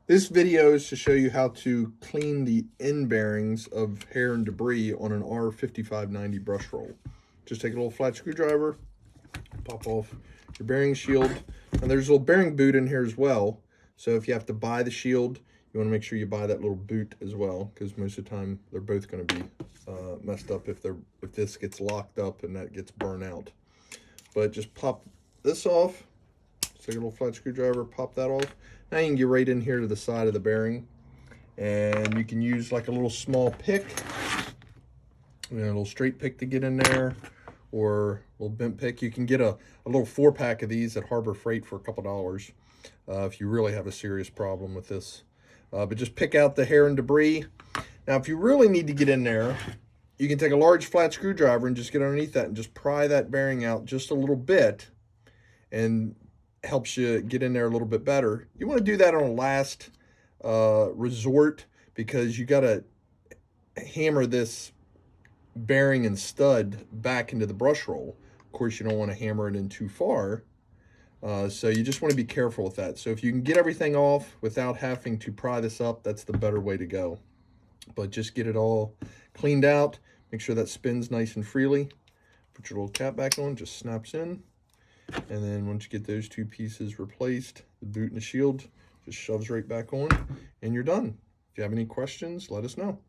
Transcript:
This video is to show you how to clean the end bearings of hair and debris on an R5590 brush roll. Just take a little flat screwdriver, pop off your bearing shield, and there's a little bearing boot in here as well. So if you have to buy the shield, you want to make sure you buy that little boot as well, because most of the time they're both going to be messed up if this gets locked up and that gets burnt out. But just pop this off. Take a little flat screwdriver, pop that off. Now you can get right in here to the side of the bearing, and you can use like a little small pick, a little straight pick to get in there, or a little bent pick. You can get a little 4-pack of these at Harbor Freight for a couple dollars if you really have a serious problem with this. But just pick out the hair and debris. Now, if you really need to get in there, you can take a large flat screwdriver and just get underneath that and just pry that bearing out just a little bit, and helps you get in there a little bit better. You want to do that on a last resort, because you got to hammer this bearing and stud back into the brush roll. Of course, you don't want to hammer it in too far, so you just want to be careful with that. So if you can get everything off without having to pry this up, that's the better way to go. But just get it all cleaned out. Make sure that spins nice and freely. Put your little cap back on, just snaps in. And then once you get those two pieces replaced, the boot and the shield just shoves right back on, and you're done. If you have any questions, let us know.